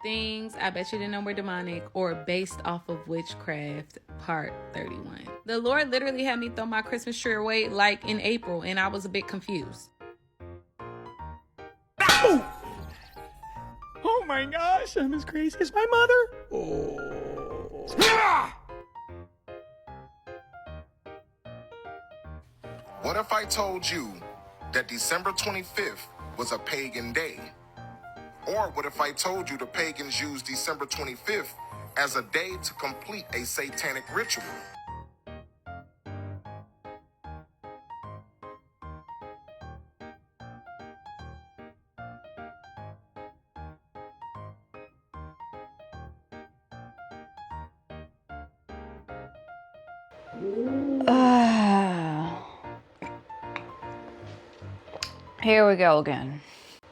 Things I bet you didn't know were demonic or based off of witchcraft, part 31. The Lord literally had me throw my Christmas tree away like in April, and I was a bit confused. Oh my gosh, I'm as crazy as my mother. Oh. What if I told you that December 25th was a pagan day? Or what if I told you the pagans used December 25th as a day to complete a satanic ritual? Here we go again.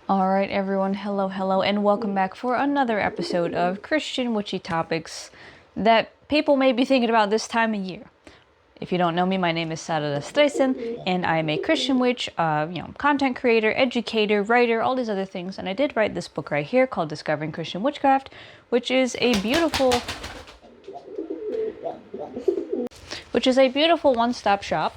Alright everyone, hello, and welcome back for another episode of Christian Witchy Topics that people may be thinking about this time of year. If you don't know me, my name is Saturnalia, and I'm a Christian witch, content creator, educator, writer, all these other things. And I did write this book right here called Discovering Christian Witchcraft, which is a beautiful one-stop shop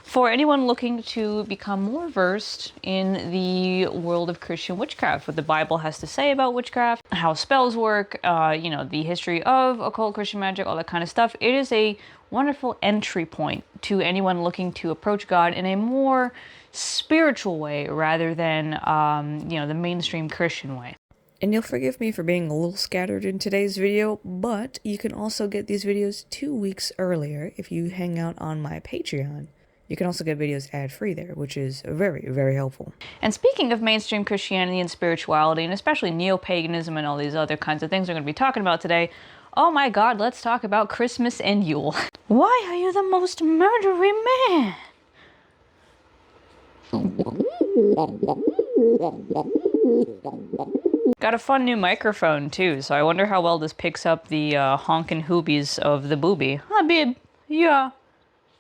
for anyone looking to become more versed in the world of Christian witchcraft, what the Bible has to say about witchcraft, how spells work, the history of occult Christian magic, all that kind of stuff. It is a wonderful entry point to anyone looking to approach God in a more spiritual way rather than, the mainstream Christian way. And you'll forgive me for being a little scattered in today's video, but you can also get these videos 2 weeks earlier if you hang out on my Patreon. You can also get videos ad-free there, which is very, very helpful. And speaking of mainstream Christianity and spirituality, and especially neo-paganism and all these other kinds of things we're going to be talking about today, oh my god, let's talk about Christmas and Yule. Why are you the most murdery man? Got a fun new microphone too, so I wonder how well this picks up the honkin' hoobies of the booby. Hi, babe. Yeah,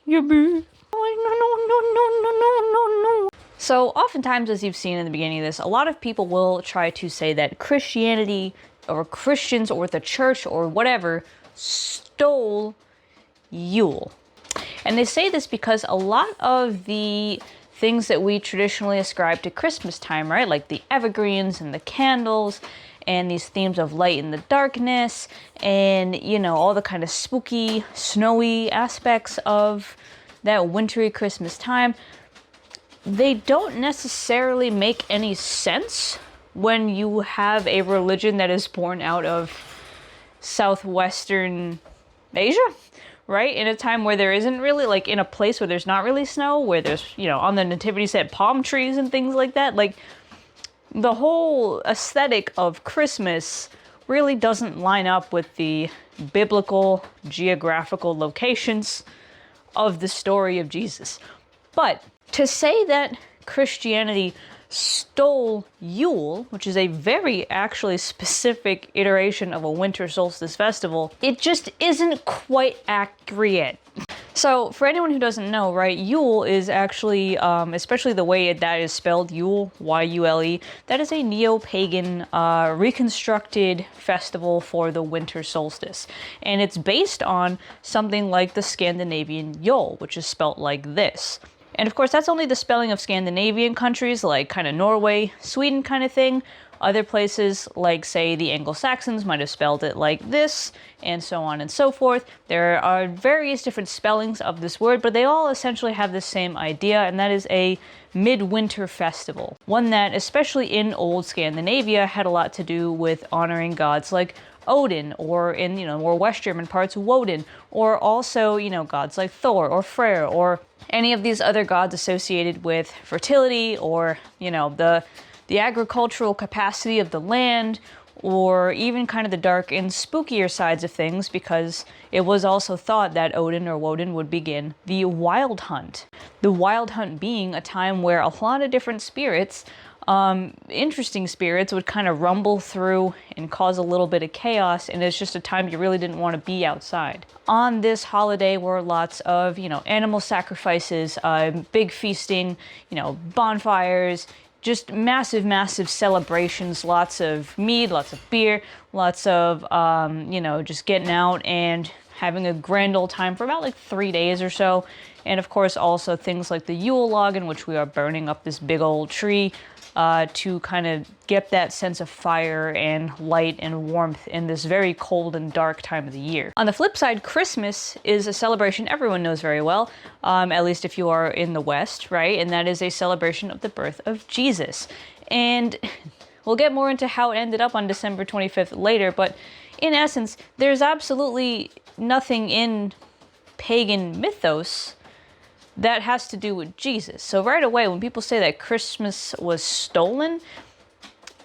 babe. No. So oftentimes, as you've seen in the beginning of this, a lot of people will try to say that Christianity or Christians or the church or whatever stole Yule. And they say this because a lot of the things that we traditionally ascribe to Christmas time, right? Like the evergreens and the candles and these themes of light and the darkness and, all the kind of spooky, snowy aspects of that wintry Christmas time, they don't necessarily make any sense when you have a religion that is born out of southwestern Asia, right? In a time where there isn't really, like in a place where there's not really snow, where there's, on the nativity set, palm trees and things like that. Like, the whole aesthetic of Christmas really doesn't line up with the biblical geographical locations of the story of Jesus. But to say that Christianity stole Yule, which is a very actually specific iteration of a winter solstice festival, it just isn't quite accurate. So for anyone who doesn't know, right, Yule is actually, especially the way that is spelled, Yule, Y-U-L-E, that is a neo-pagan reconstructed festival for the winter solstice. And it's based on something like the Scandinavian Yule, which is spelt like this. And of course, that's only the spelling of Scandinavian countries, like kind of Norway, Sweden kind of thing. Other places, like say the Anglo-Saxons, might have spelled it like this, and so on and so forth. There are various different spellings of this word, but they all essentially have the same idea, and that is a midwinter festival. One that, especially in old Scandinavia, had a lot to do with honoring gods like Odin, or in, more West German parts, Woden, or also, gods like Thor or Freyr, or any of these other gods associated with fertility, or, the agricultural capacity of the land, or even kind of the dark and spookier sides of things, because it was also thought that Odin or Woden would begin the wild hunt. The wild hunt being a time where a lot of different spirits, interesting spirits, would kind of rumble through and cause a little bit of chaos, and it's just a time you really didn't want to be outside. On this holiday were lots of, animal sacrifices, big feasting, bonfires, just massive, massive celebrations, lots of mead, lots of beer, lots of, just getting out and having a grand old time for about like 3 days or so. And of course, also things like the Yule log, in which we are burning up this big old tree to kind of get that sense of fire and light and warmth in this very cold and dark time of the year. On the flip side, Christmas is a celebration everyone knows very well, at least if you are in the West, right? And that is a celebration of the birth of Jesus. And we'll get more into how it ended up on December 25th later, but in essence, there's absolutely nothing in pagan mythos that has to do with Jesus. So right away, when people say that Christmas was stolen,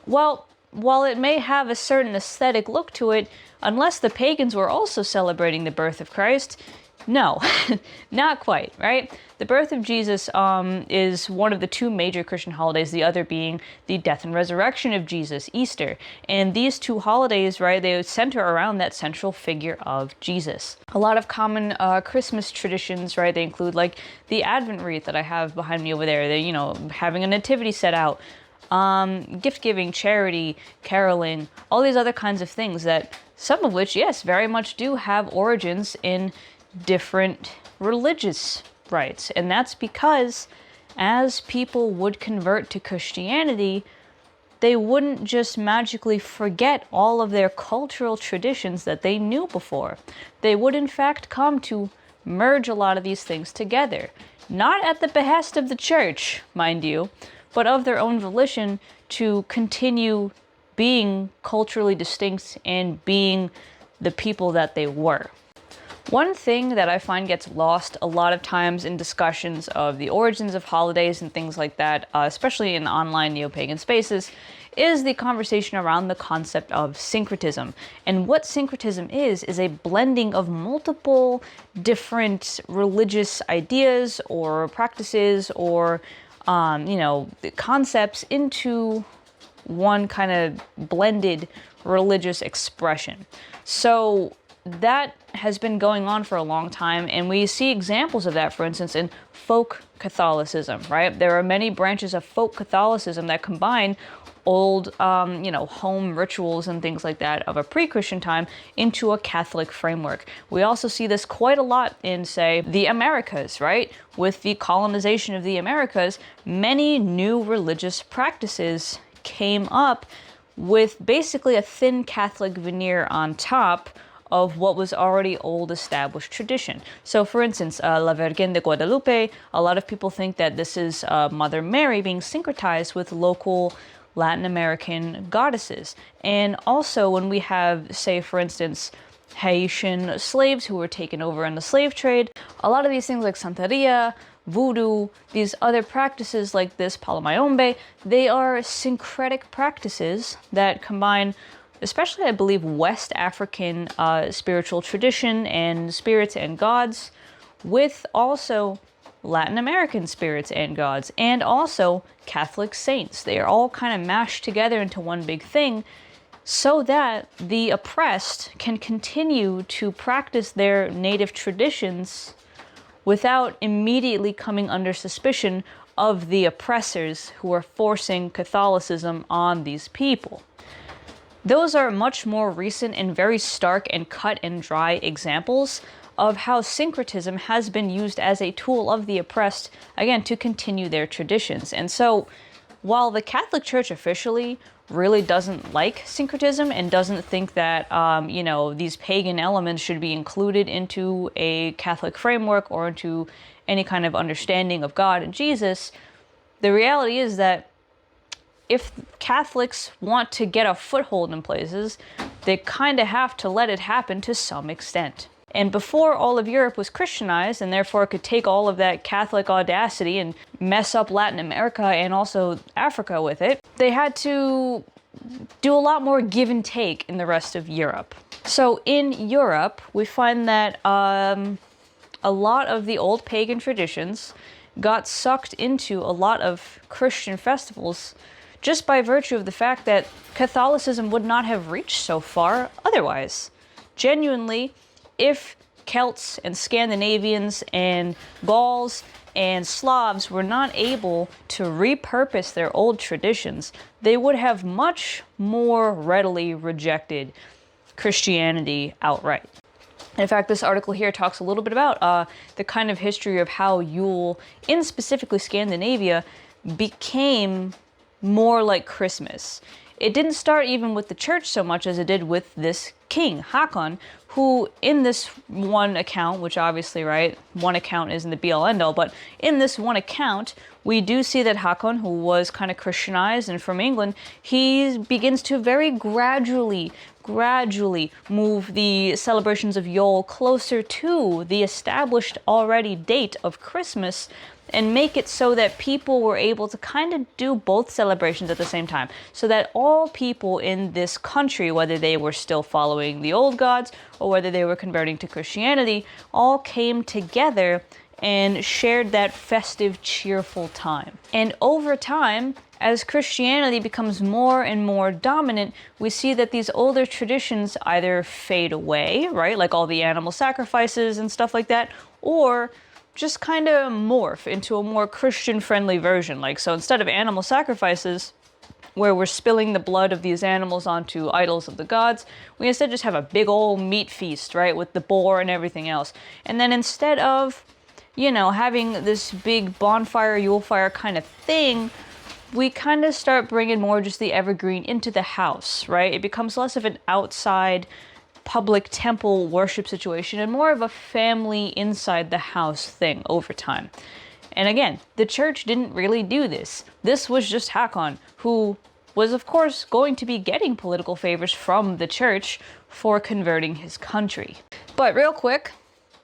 well, while it may have a certain aesthetic look to it, unless the pagans were also celebrating the birth of Christ, no, not quite, right? The birth of Jesus is one of the two major Christian holidays, the other being the death and resurrection of Jesus, Easter. And these two holidays, right, they center around that central figure of Jesus. A lot of common Christmas traditions, right, they include like the Advent wreath that I have behind me over there. They, having a nativity set out, gift giving, charity, caroling, all these other kinds of things that some of which, yes, very much do have origins in different religious rites. And that's because as people would convert to Christianity, they wouldn't just magically forget all of their cultural traditions that they knew before. They would in fact come to merge a lot of these things together. Not at the behest of the church, mind you, but of their own volition to continue being culturally distinct and being the people that they were. One thing that I find gets lost a lot of times in discussions of the origins of holidays and things like that, especially in online neo-pagan spaces, is the conversation around the concept of syncretism. And what syncretism is a blending of multiple different religious ideas or practices or, concepts into one kind of blended religious expression. So that has been going on for a long time, and we see examples of that, for instance, in folk Catholicism, right? There are many branches of folk Catholicism that combine old, home rituals and things like that of a pre-Christian time into a Catholic framework. We also see this quite a lot in, say, the Americas, right? With the colonization of the Americas, many new religious practices came up with basically a thin Catholic veneer on top of what was already old established tradition. So for instance, La Virgen de Guadalupe, a lot of people think that this is Mother Mary being syncretized with local Latin American goddesses. And also when we have, say for instance, Haitian slaves who were taken over in the slave trade, a lot of these things like Santeria, voodoo, these other practices like this, Palomayombe, they are syncretic practices that combine, especially I believe, West African spiritual tradition and spirits and gods with also Latin American spirits and gods and also Catholic saints. They are all kind of mashed together into one big thing so that the oppressed can continue to practice their native traditions without immediately coming under suspicion of the oppressors who are forcing Catholicism on these people. Those are much more recent and very stark and cut and dry examples of how syncretism has been used as a tool of the oppressed, again, to continue their traditions. And so, while the Catholic Church officially really doesn't like syncretism and doesn't think that, these pagan elements should be included into a Catholic framework or into any kind of understanding of God and Jesus, the reality is that if Catholics want to get a foothold in places, they kind of have to let it happen to some extent. And before all of Europe was Christianized, and therefore could take all of that Catholic audacity and mess up Latin America and also Africa with it, they had to do a lot more give and take in the rest of Europe. So in Europe, we find that a lot of the old pagan traditions got sucked into a lot of Christian festivals just by virtue of the fact that Catholicism would not have reached so far otherwise. Genuinely, if Celts and Scandinavians and Gauls and Slavs were not able to repurpose their old traditions, they would have much more readily rejected Christianity outright. In fact, this article here talks a little bit about the kind of history of how Yule, in specifically Scandinavia, became more like Christmas. It didn't start even with the church so much as it did with this king, Hakon, who in this one account, which obviously, right, one account isn't the be-all end-all, but in this one account, we do see that Hakon, who was kind of Christianized and from England, he begins to very gradually move the celebrations of Yule closer to the established already date of Christmas, and make it so that people were able to kind of do both celebrations at the same time. So that all people in this country, whether they were still following the old gods or whether they were converting to Christianity, all came together and shared that festive, cheerful time. And over time, as Christianity becomes more and more dominant, we see that these older traditions either fade away, right? Like all the animal sacrifices and stuff like that, or just kind of morph into a more Christian-friendly version. Like, so instead of animal sacrifices, where we're spilling the blood of these animals onto idols of the gods, we instead just have a big old meat feast, right, with the boar and everything else. And then instead of, you know, having this big bonfire, Yule fire kind of thing, we kind of start bringing more just the evergreen into the house, right? It becomes less of an outside public temple worship situation and more of a family inside the house thing over time. And again, the church didn't really do this. This was just Hakon, who was of course going to be getting political favors from the church for converting his country. But real quick,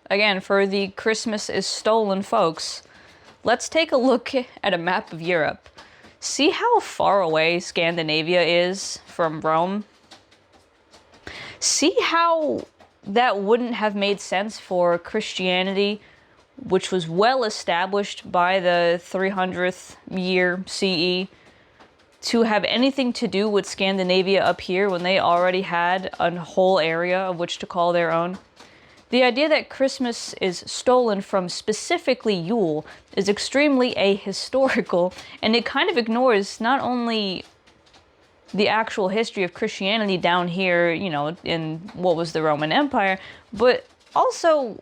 again, for the Christmas is stolen folks, let's take a look at a map of Europe. See how far away Scandinavia is from Rome? See how that wouldn't have made sense for Christianity, which was well established by the 300th year CE, to have anything to do with Scandinavia up here when they already had a whole area of which to call their own. The idea that Christmas is stolen from specifically Yule is extremely ahistorical, and it kind of ignores not only the actual history of Christianity down here, you know, in what was the Roman Empire, but also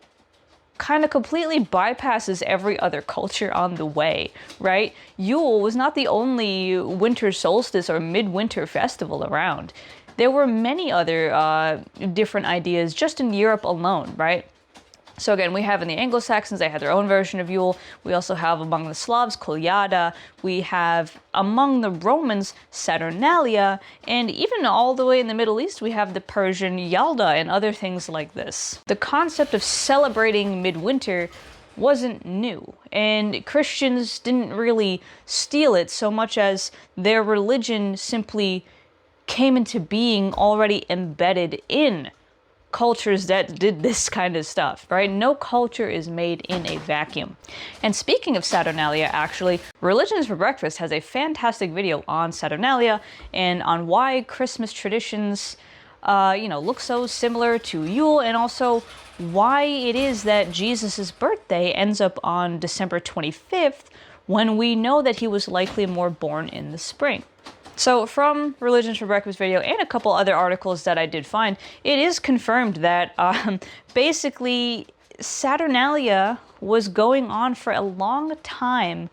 kind of completely bypasses every other culture on the way, right? Yule was not the only winter solstice or midwinter festival around. There were many other different ideas just in Europe alone, right? So again, we have in the Anglo-Saxons, they had their own version of Yule. We also have among the Slavs, Kolyada. We have among the Romans, Saturnalia. And even all the way in the Middle East, we have the Persian Yalda and other things like this. The concept of celebrating midwinter wasn't new, and Christians didn't really steal it so much as their religion simply came into being already embedded in cultures that did this kind of stuff, right? No culture is made in a vacuum. And speaking of Saturnalia, actually, Religions for Breakfast has a fantastic video on Saturnalia and on why Christmas traditions, look so similar to Yule, and also why it is that Jesus' birthday ends up on December 25th when we know that he was likely more born in the spring. So from Religions for Breakfast video and a couple other articles that I did find, it is confirmed that basically Saturnalia was going on for a long time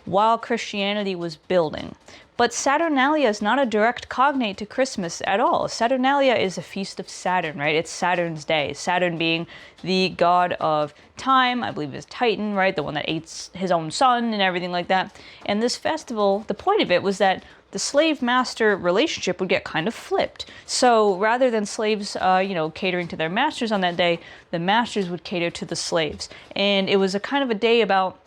while Christianity was building. But Saturnalia is not a direct cognate to Christmas at all. Saturnalia is a feast of Saturn, right? It's Saturn's day. Saturn being the god of time, I believe is Titan, right? The one that ate his own son and everything like that. And this festival, the point of it was that the slave-master relationship would get kind of flipped. So rather than slaves, catering to their masters on that day, the masters would cater to the slaves. And it was a kind of a day about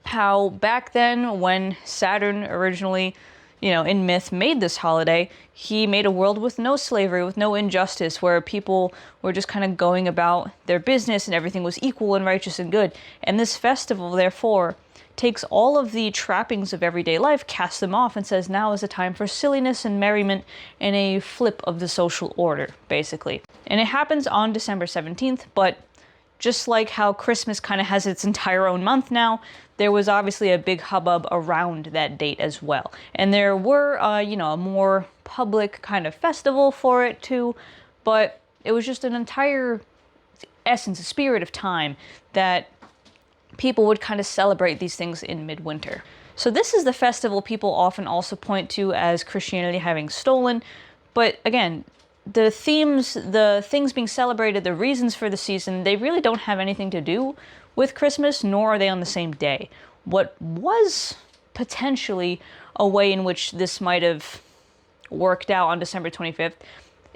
how back then when Saturn originally, in myth made this holiday, he made a world with no slavery, with no injustice, where people were just kind of going about their business and everything was equal and righteous and good. And this festival, therefore, takes all of the trappings of everyday life, casts them off, and says now is a time for silliness and merriment and a flip of the social order, basically. And it happens on December 17th, but just like how Christmas kind of has its entire own month now, there was obviously a big hubbub around that date as well. And there were, a more public kind of festival for it too, but it was just an entire essence, a spirit of time that people would kind of celebrate these things in midwinter. So this is the festival people often also point to as Christianity having stolen, but again, the themes, the things being celebrated, the reasons for the season, they really don't have anything to do with Christmas, nor are they on the same day. What was potentially a way in which this might have worked out on December 25th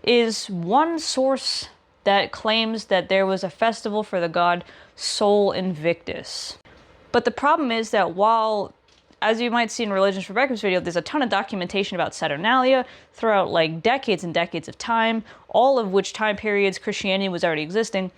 is one source that claims that there was a festival for the god Sol Invictus. But the problem is that while, as you might see in Religions for Breakfast video, there's a ton of documentation about Saturnalia throughout like decades and decades of time, all of which time periods Christianity was already existing,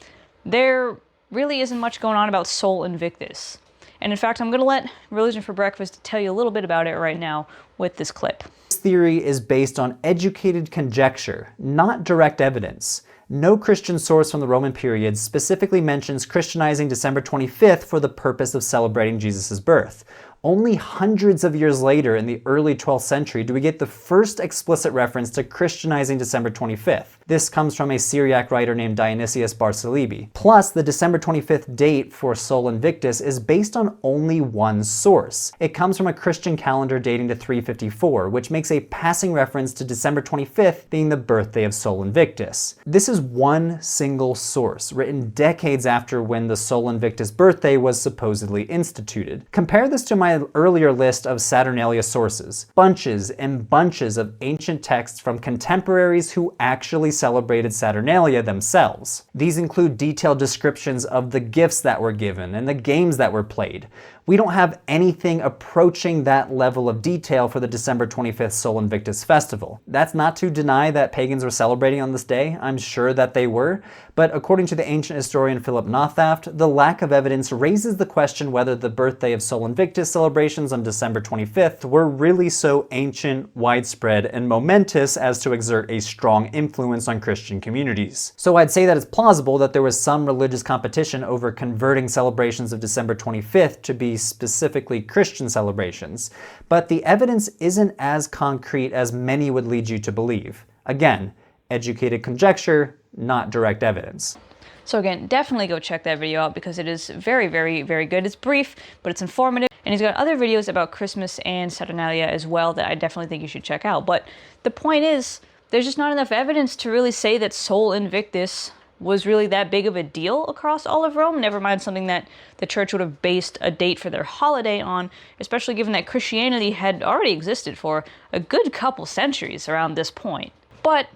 there really isn't much going on about Sol Invictus. And in fact, I'm going to let Religion for Breakfast tell you a little bit about it right now with this clip. This theory is based on educated conjecture, not direct evidence. No Christian source from the Roman period specifically mentions Christianizing December 25th for the purpose of celebrating Jesus' birth. Only hundreds of years later, in the early 12th century, do we get the first explicit reference to Christianizing December 25th. This comes from a Syriac writer named Dionysius Barsalibi. Plus, the December 25th date for Sol Invictus is based on only one source. It comes from a Christian calendar dating to 354, which makes a passing reference to December 25th being the birthday of Sol Invictus. This is one single source, written decades after when the Sol Invictus birthday was supposedly instituted. Compare this to my earlier list of Saturnalia sources. Bunches and bunches of ancient texts from contemporaries who actually celebrated Saturnalia themselves. These include detailed descriptions of the gifts that were given and the games that were played. We don't have anything approaching that level of detail for the December 25th Sol Invictus festival. That's not to deny that pagans were celebrating on this day. I'm sure that they were. But according to the ancient historian Philip Nothaft, the lack of evidence raises the question whether the birthday of Sol Invictus celebrations on December 25th were really so ancient, widespread, and momentous as to exert a strong influence on Christian communities. So I'd say that it's plausible that there was some religious competition over converting celebrations of December 25th to be specifically Christian celebrations, but the evidence isn't as concrete as many would lead you to believe. Again, educated conjecture, not direct evidence. So again, definitely go check that video out because it is very, very, very good. It's brief, but it's informative. And he's got other videos about Christmas and Saturnalia as well that I definitely think you should check out. But the point is, there's just not enough evidence to really say that Sol Invictus was really that big of a deal across all of Rome, never mind something that the church would have based a date for their holiday on, especially given that Christianity had already existed for a good couple centuries around this point. But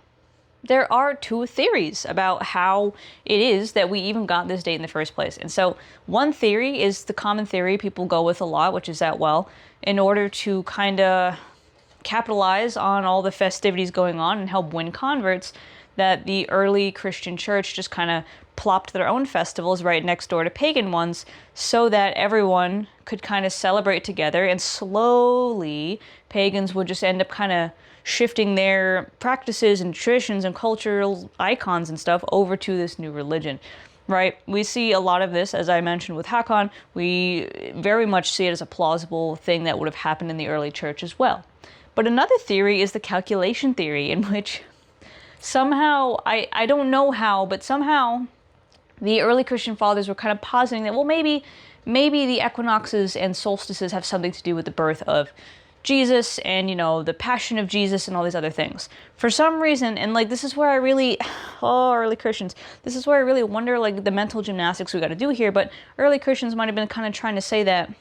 there are two theories about how it is that we even got this date in the first place. And so one theory is the common theory people go with a lot, which is that, well, in order to kind of capitalize on all the festivities going on and help win converts, that the early Christian church just kind of plopped their own festivals right next door to pagan ones so that everyone could kind of celebrate together, and slowly pagans would just end up kind of shifting their practices and traditions and cultural icons and stuff over to this new religion, right? We see a lot of this, as I mentioned with Hakon. We very much see it as a plausible thing that would have happened in the early church as well. But another theory is the calculation theory, in which somehow, I don't know how, but somehow the early Christian fathers were kind of positing that, well, maybe the equinoxes and solstices have something to do with the birth of Jesus and, you know, the passion of Jesus and all these other things. For some reason, and like this is where I really, early Christians, this is where I really wonder like the mental gymnastics we got to do here, but early Christians might have been kind of trying to say that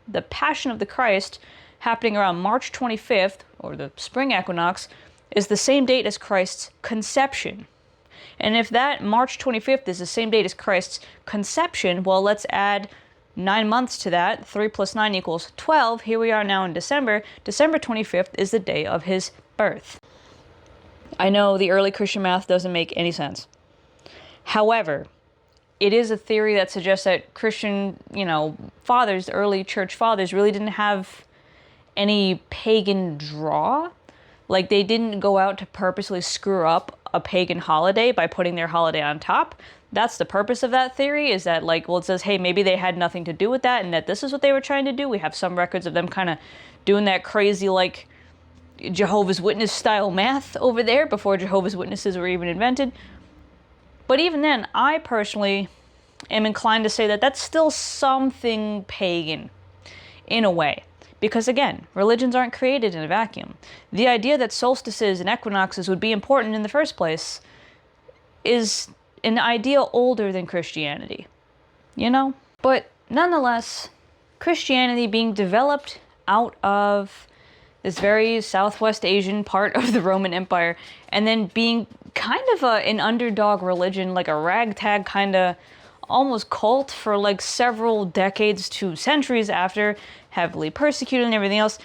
the passion of the Christ happening around March 25th, or the spring equinox, is the same date as Christ's conception. And if that March 25th is the same date as Christ's conception, well, let's add 9 months to that. 3 plus 9 equals 12. Here we are now in December. December 25th is the day of his birth. I know the early Christian math doesn't make any sense. However, it is a theory that suggests that Christian, fathers, early church fathers, really didn't have any pagan draw. Like, they didn't go out to purposely screw up a pagan holiday by putting their holiday on top. that's the purpose of that theory, is that, like, well, it says, hey, maybe they had nothing to do with that and that this is what they were trying to do. We have some records of them kind of doing that crazy, like, Jehovah's Witness style math over there before Jehovah's Witnesses were even invented. But even then, I personally am inclined to say that that's still something pagan in a way. Because again, religions aren't created in a vacuum. The idea that solstices and equinoxes would be important in the first place is an idea older than Christianity, you know? But nonetheless, Christianity being developed out of this very Southwest Asian part of the Roman Empire, and then being kind of an underdog religion, like a ragtag kind of almost cult for like several decades to centuries after, heavily persecuted and everything else.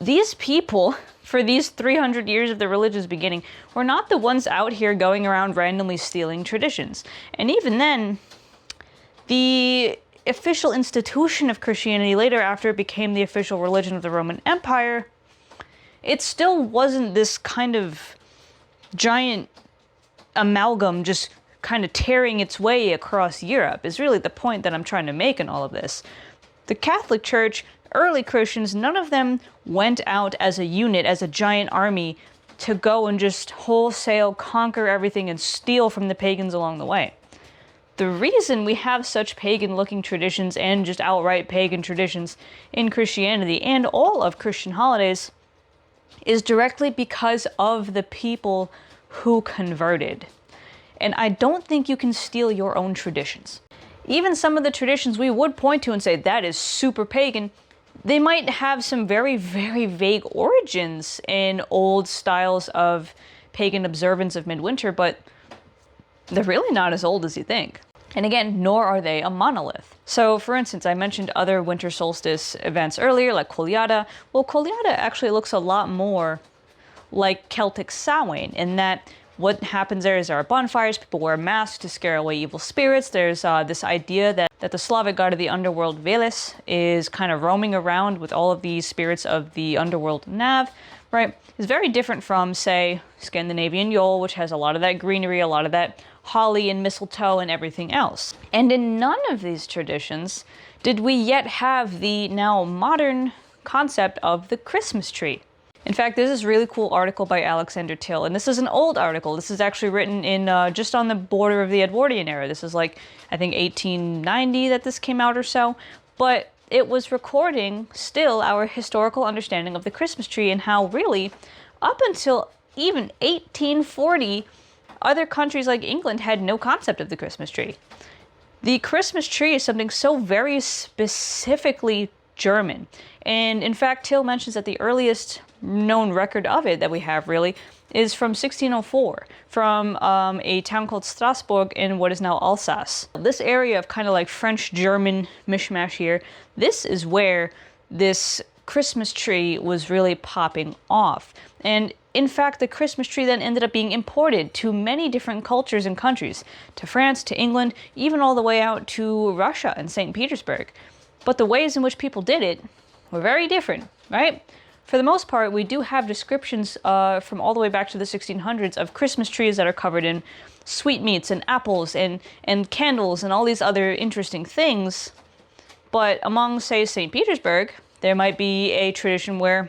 These people, for these 300 years of the religion's beginning, were not the ones out here going around randomly stealing traditions. And even then, the official institution of Christianity later, after it became the official religion of the Roman Empire, it still wasn't this kind of giant amalgam just kind of tearing its way across Europe, is really the point that I'm trying to make in all of this. The Catholic Church, early Christians, none of them went out as a unit, as a giant army, to go and just wholesale conquer everything and steal from the pagans along the way. The reason we have such pagan-looking traditions and just outright pagan traditions in Christianity and all of Christian holidays is directly because of the people who converted. And I don't think you can steal your own traditions. Even some of the traditions we would point to and say, that is super pagan, they might have some very, very vague origins in old styles of pagan observance of midwinter, but they're really not as old as you think. And again, nor are they a monolith. So, for instance, I mentioned other winter solstice events earlier, like Kolyada. Well, Kolyada actually looks a lot more like Celtic Samhain, in that what happens there is there are bonfires, people wear masks to scare away evil spirits. There's this idea that the Slavic god of the underworld, Veles, is kind of roaming around with all of these spirits of the underworld Nav, right? It's very different from, say, Scandinavian Yule, which has a lot of that greenery, a lot of that holly and mistletoe and everything else. And in none of these traditions did we yet have the now modern concept of the Christmas tree. In fact, there's this really cool article by Alexander Tille, and this is an old article. This is actually written in just on the border of the Edwardian era. This is like, I think 1890 that this came out or so, but it was recording still our historical understanding of the Christmas tree and how really, up until even 1840, other countries like England had no concept of the Christmas tree. The Christmas tree is something so very specifically German. And in fact, Tille mentions that the earliest known record of it that we have really is from 1604, from a town called Strasbourg in what is now Alsace. This area of kind of like French-German mishmash here, this is where this Christmas tree was really popping off. And in fact, the Christmas tree then ended up being imported to many different cultures and countries, to France, to England, even all the way out to Russia and St. Petersburg. But the ways in which people did it were very different, right? For the most part, we do have descriptions from all the way back to the 1600s of Christmas trees that are covered in sweetmeats and apples and candles and all these other interesting things. But among, say, St. Petersburg, there might be a tradition where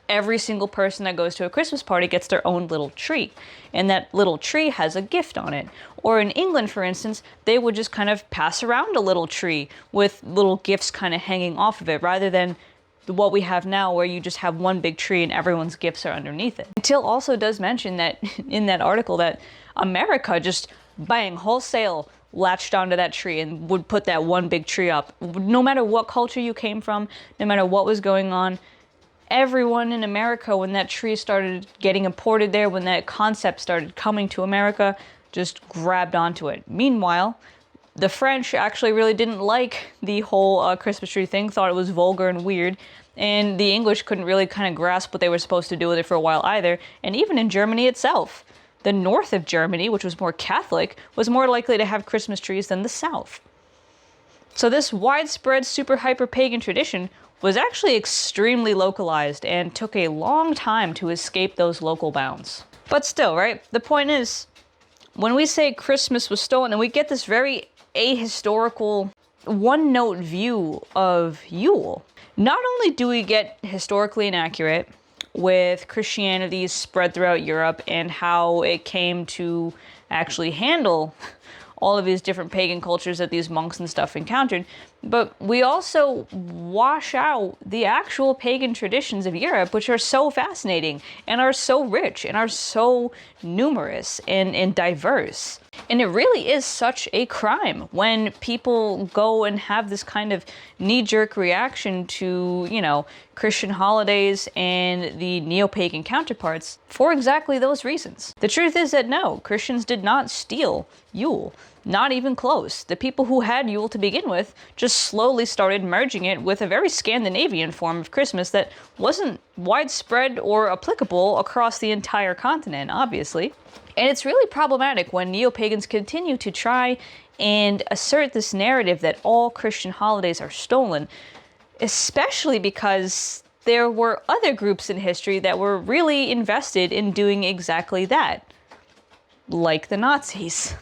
every single person that goes to a Christmas party gets their own little tree, and that little tree has a gift on it. Or in England, for instance, they would just kind of pass around a little tree with little gifts kind of hanging off of it, rather than what we have now where you just have one big tree and everyone's gifts are underneath it. Tille also does mention that in that article that America just, bang, wholesale latched onto that tree and would put that one big tree up. No matter what culture you came from, no matter what was going on, everyone in America, when that tree started getting imported there, when that concept started coming to America, just grabbed onto it. Meanwhile, the French actually really didn't like the whole Christmas tree thing, thought it was vulgar and weird, and the English couldn't really kind of grasp what they were supposed to do with it for a while either. And even in Germany itself, the north of Germany, which was more Catholic, was more likely to have Christmas trees than the south. So this widespread super hyper pagan tradition was actually extremely localized and took a long time to escape those local bounds. But still, right? The point is, when we say Christmas was stolen, and we get this very ahistorical, one-note view of Yule. Not only do we get historically inaccurate with Christianity's spread throughout Europe and how it came to actually handle all of these different pagan cultures that these monks and stuff encountered, but we also wash out the actual pagan traditions of Europe, which are so fascinating and are so rich and are so numerous and diverse. And it really is such a crime when people go and have this kind of knee-jerk reaction to, you know, Christian holidays and the neo-pagan counterparts for exactly those reasons. The truth is that no, Christians did not steal Yule. Not even close. The people who had Yule to begin with just slowly started merging it with a very Scandinavian form of Christmas that wasn't widespread or applicable across the entire continent, obviously. And it's really problematic when neo-pagans continue to try and assert this narrative that all Christian holidays are stolen, especially because there were other groups in history that were really invested in doing exactly that, like the Nazis.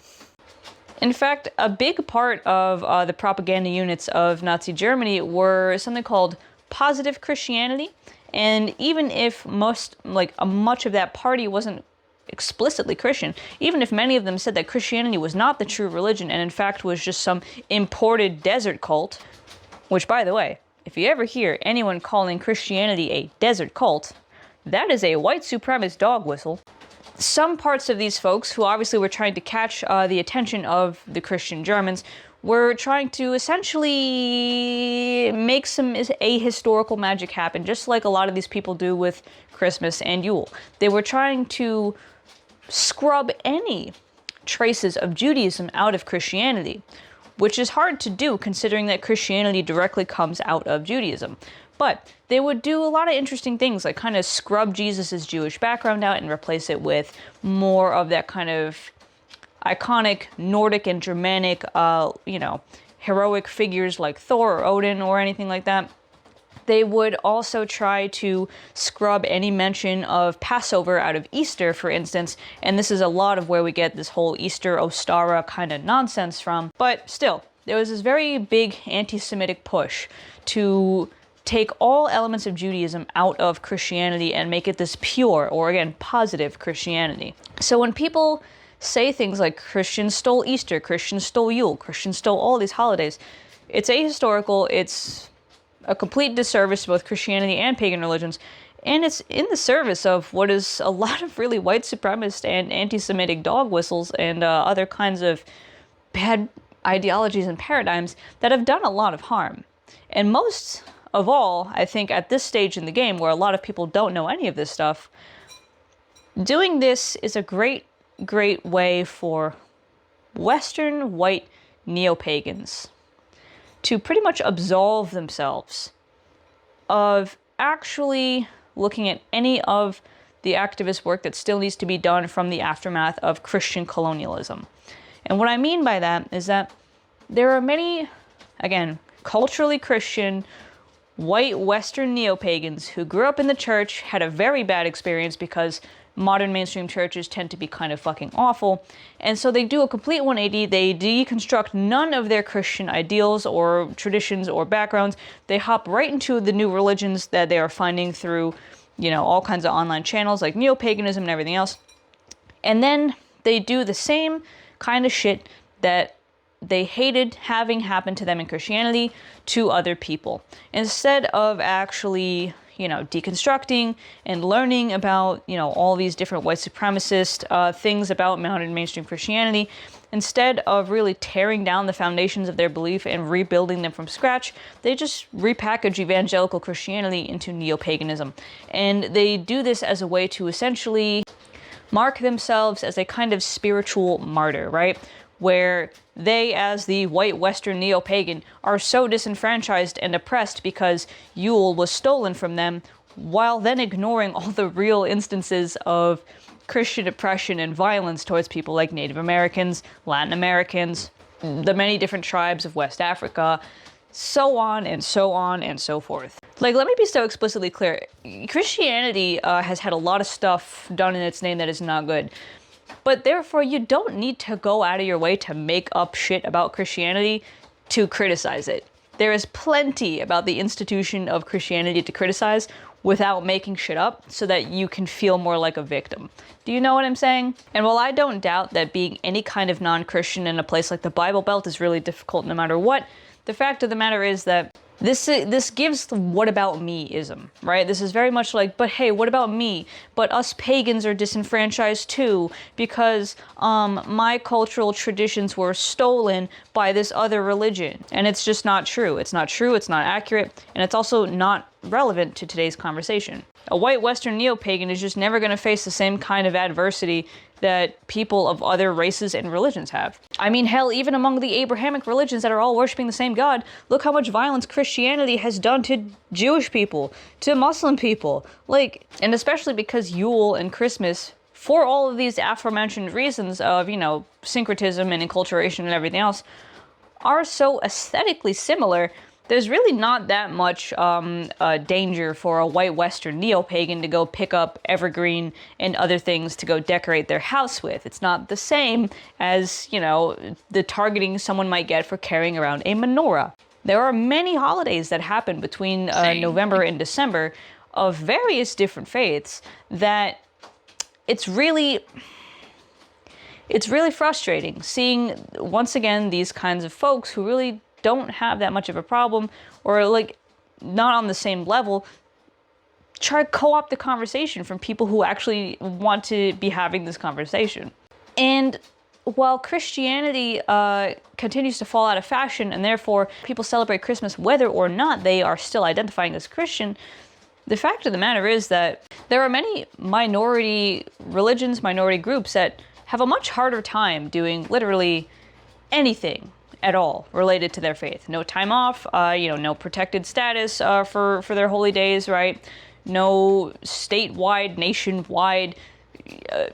In fact, a big part of the propaganda units of Nazi Germany were something called positive Christianity, and even if much of that party wasn't explicitly Christian, even if many of them said that Christianity was not the true religion and in fact was just some imported desert cult, which, by the way, if you ever hear anyone calling Christianity a desert cult, that is a white supremacist dog whistle. Some parts of these folks, who obviously were trying to catch the attention of the Christian Germans, were trying to essentially make some ahistorical magic happen, just like a lot of these people do with Christmas and Yule. They were trying to scrub any traces of Judaism out of Christianity, which is hard to do considering that Christianity directly comes out of Judaism. But they would do a lot of interesting things, like kind of scrub Jesus' Jewish background out and replace it with more of that kind of iconic Nordic and Germanic, heroic figures like Thor or Odin or anything like that. They would also try to scrub any mention of Passover out of Easter, for instance, and this is a lot of where we get this whole Easter Ostara kind of nonsense from. But still, there was this very big anti-Semitic push to take all elements of Judaism out of Christianity and make it this pure, or again, positive Christianity. So when people say things like Christians stole Easter, Christians stole Yule, Christians stole all these holidays, it's ahistorical, it's a complete disservice to both Christianity and pagan religions, and it's in the service of what is a lot of really white supremacist and anti-Semitic dog whistles and other kinds of bad ideologies and paradigms that have done a lot of harm. And most of all, I think at this stage in the game, where a lot of people don't know any of this stuff, doing this is a great way for Western white neo-pagans to pretty much absolve themselves of actually looking at any of the activist work that still needs to be done from the aftermath of Christian colonialism. And what I mean by that is that there are many, again, culturally Christian, white Western neo-pagans who grew up in the church, had a very bad experience because modern mainstream churches tend to be kind of fucking awful, and so they do a complete 180. They deconstruct none of their Christian ideals or traditions or backgrounds. They hop right into the new religions that they are finding through, all kinds of online channels like neo-paganism and everything else. And then they do the same kind of shit that they hated having happen to them in Christianity to other people. Instead of actually, deconstructing and learning about, all these different white supremacist things about modern mainstream Christianity, instead of really tearing down the foundations of their belief and rebuilding them from scratch, they just repackage evangelical Christianity into neo-paganism. And they do this as a way to essentially mark themselves as a kind of spiritual martyr, right? Where they, as the white Western neo-pagan, are so disenfranchised and oppressed because Yule was stolen from them, while then ignoring all the real instances of Christian oppression and violence towards people like Native Americans, Latin Americans, the many different tribes of West Africa, so on and so on and so forth. Let me be so explicitly clear. Christianity has had a lot of stuff done in its name that is not good. But therefore, you don't need to go out of your way to make up shit about Christianity to criticize it. There is plenty about the institution of Christianity to criticize without making shit up so that you can feel more like a victim. Do you know what I'm saying? And while I don't doubt that being any kind of non-Christian in a place like the Bible Belt is really difficult no matter what, the fact of the matter is that this gives the what about me-ism, right? This is very much like, but hey, what about me? But us pagans are disenfranchised too because my cultural traditions were stolen by this other religion. And it's just not true. It's not true, it's not accurate, and it's also not relevant to today's conversation. A white Western neo-pagan is just never going to face the same kind of adversity that people of other races and religions have. I mean, hell, even among the Abrahamic religions that are all worshiping the same God, look how much violence Christianity has done to Jewish people, to Muslim people. Like, and especially because Yule and Christmas, for all of these aforementioned reasons of, you know, syncretism and enculturation and everything else, are so aesthetically similar, there's really not that much danger for a white Western neo-pagan to go pick up evergreen and other things to go decorate their house with. It's not the same as, you know, the targeting someone might get for carrying around a menorah. There are many holidays that happen between November and December of various different faiths that it's really frustrating seeing, once again, these kinds of folks who really don't have that much of a problem, or like not on the same level, try to co-opt the conversation from people who actually want to be having this conversation. And while Christianity continues to fall out of fashion, and therefore people celebrate Christmas whether or not they are still identifying as Christian, the fact of the matter is that there are many minority religions, minority groups that have a much harder time doing literally anything at all related to their faith. No time off, no protected status for their holy days, right? No statewide, nationwide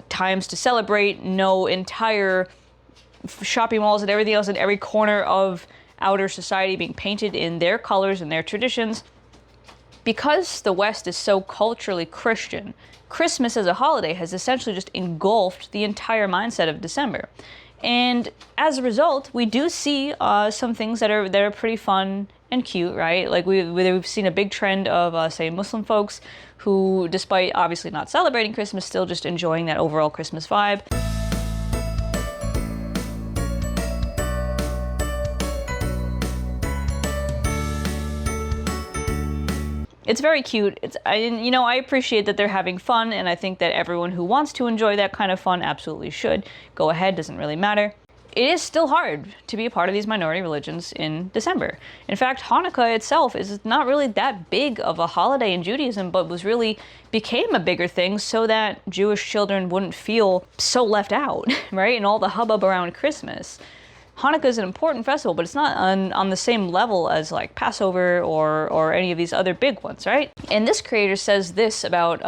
times to celebrate, no entire shopping malls and everything else in every corner of outer society being painted in their colors and their traditions. Because the West is so culturally Christian, Christmas as a holiday has essentially just engulfed the entire mindset of December. And as a result, we do see some things that are pretty fun and cute, right? Like we've seen a big trend of, say, Muslim folks who, despite obviously not celebrating Christmas, still just enjoying that overall Christmas vibe. It's very cute. I appreciate that they're having fun, and I think that everyone who wants to enjoy that kind of fun absolutely should. Go ahead, doesn't really matter. It is still hard to be a part of these minority religions in December. In fact, Hanukkah itself is not really that big of a holiday in Judaism, but became a bigger thing so that Jewish children wouldn't feel so left out, right? And all the hubbub around Christmas. Hanukkah is an important festival, but it's not on the same level as like Passover or any of these other big ones, right? And this creator says this about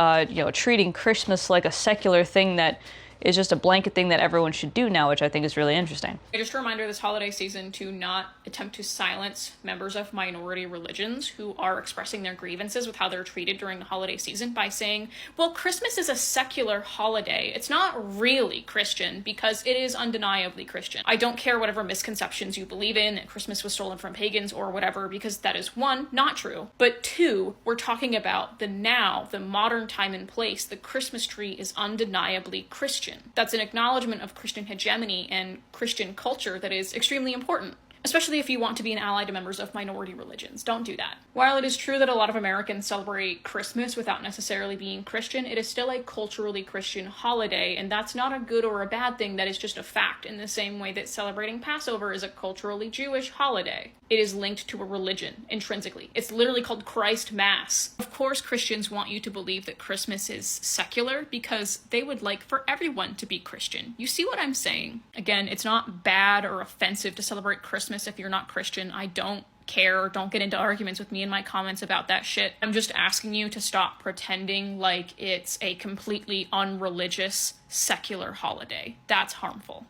treating Christmas like a secular thing that is just a blanket thing that everyone should do now, which I think is really interesting. Just a reminder this holiday season to not attempt to silence members of minority religions who are expressing their grievances with how they're treated during the holiday season by saying, well, Christmas is a secular holiday. It's not really Christian because it is undeniably Christian. I don't care whatever misconceptions you believe in, that Christmas was stolen from pagans or whatever, because that is one, not true. But two, we're talking about the modern time and place. The Christmas tree is undeniably Christian. That's an acknowledgement of Christian hegemony and Christian culture that is extremely important, especially if you want to be an ally to members of minority religions. Don't do that. While it is true that a lot of Americans celebrate Christmas without necessarily being Christian, it is still a culturally Christian holiday, and that's not a good or a bad thing. That is just a fact, in the same way that celebrating Passover is a culturally Jewish holiday. It is linked to a religion, intrinsically. It's literally called Christ Mass. Of course, Christians want you to believe that Christmas is secular because they would like for everyone to be Christian. You see what I'm saying? Again, it's not bad or offensive to celebrate Christmas if you're not Christian. I don't care. Don't get into arguments with me in my comments about that shit. I'm just asking you to stop pretending like it's a completely unreligious, secular holiday. That's harmful.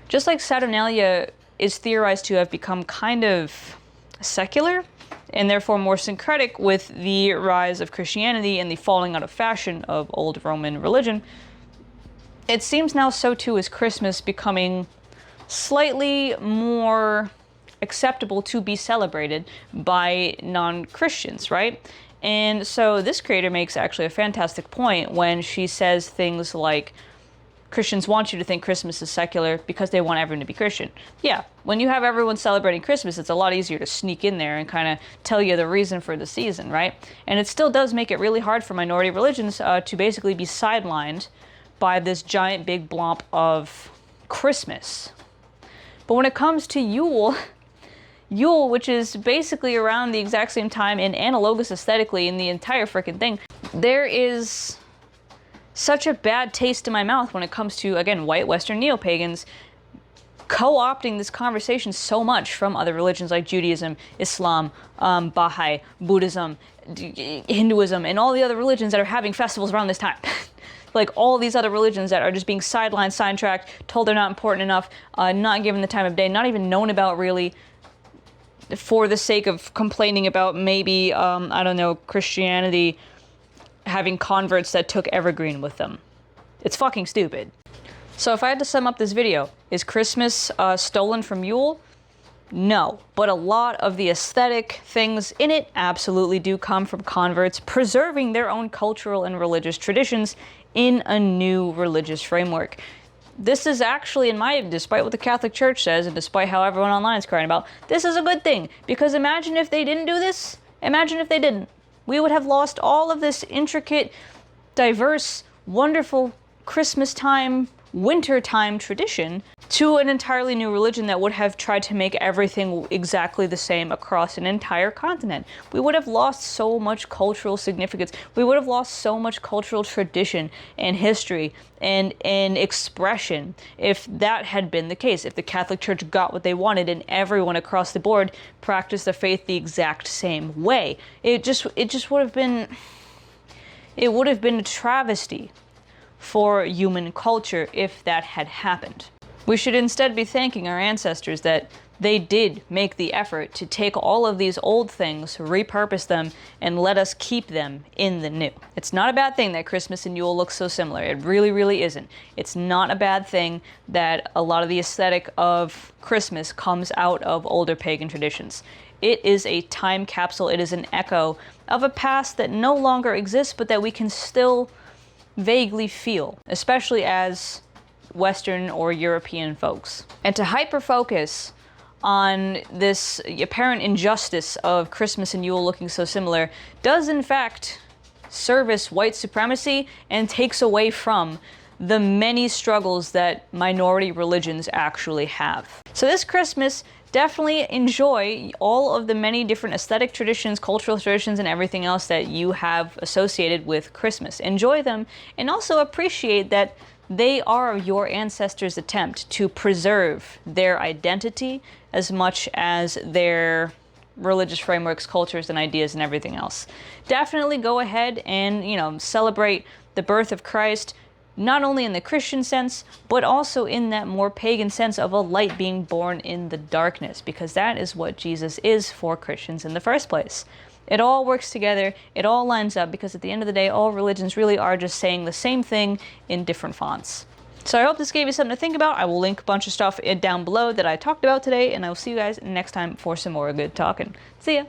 Just like Saturnalia is theorized to have become kind of secular and therefore more syncretic with the rise of Christianity and the falling out of fashion of old Roman religion, it seems now so too is Christmas becoming slightly more acceptable to be celebrated by non-Christians, right? And so this creator makes actually a fantastic point when she says things like, Christians want you to think Christmas is secular because they want everyone to be Christian. Yeah, when you have everyone celebrating Christmas, it's a lot easier to sneak in there and kind of tell you the reason for the season, right? And it still does make it really hard for minority religions to basically be sidelined by this giant big blomp of Christmas. But when it comes to Yule, which is basically around the exact same time and analogous aesthetically in the entire freaking thing, there is such a bad taste in my mouth when it comes to, again, white Western neo-pagans co-opting this conversation so much from other religions like Judaism, Islam, Baha'i, Buddhism, Hinduism, and all the other religions that are having festivals around this time. Like all these other religions that are just being sidelined, sidetracked, told they're not important enough, not given the time of day, not even known about really, for the sake of complaining about maybe, I don't know, Christianity having converts that took evergreen with them. It's fucking stupid. So if I had to sum up this video, is Christmas stolen from Yule? No, but a lot of the aesthetic things in it absolutely do come from converts preserving their own cultural and religious traditions in a new religious framework. This is actually, despite what the Catholic Church says, and despite how everyone online is crying about, this is a good thing. Because imagine if they didn't do this. Imagine if they didn't. We would have lost all of this intricate, diverse, wonderful Christmas time, winter time tradition to an entirely new religion that would have tried to make everything exactly the same across an entire continent. We would have lost so much cultural significance. We would have lost so much cultural tradition and history and expression if that had been the case, if the Catholic Church got what they wanted and everyone across the board practiced the faith the exact same way. It just would have been, it would have been a travesty for human culture if that had happened. We should instead be thanking our ancestors that they did make the effort to take all of these old things, repurpose them, and let us keep them in the new. It's not a bad thing that Christmas and Yule look so similar. It really, really isn't. It's not a bad thing that a lot of the aesthetic of Christmas comes out of older pagan traditions. It is a time capsule. It is an echo of a past that no longer exists, but that we can still vaguely feel, especially as Western or European folks. And to hyper-focus on this apparent injustice of Christmas and Yule looking so similar does in fact service white supremacy and takes away from the many struggles that minority religions actually have. So this Christmas, definitely enjoy all of the many different aesthetic traditions, cultural traditions, and everything else that you have associated with Christmas. Enjoy them, and also appreciate that they are your ancestors' attempt to preserve their identity as much as their religious frameworks, cultures, and ideas, and everything else. Definitely go ahead and, celebrate the birth of Christ, not only in the Christian sense, but also in that more pagan sense of a light being born in the darkness, because that is what Jesus is for Christians in the first place. It all works together, it all lines up, because at the end of the day, all religions really are just saying the same thing in different fonts. So I hope this gave you something to think about. I will link a bunch of stuff down below that I talked about today, and I will see you guys next time for some more good talking. See ya!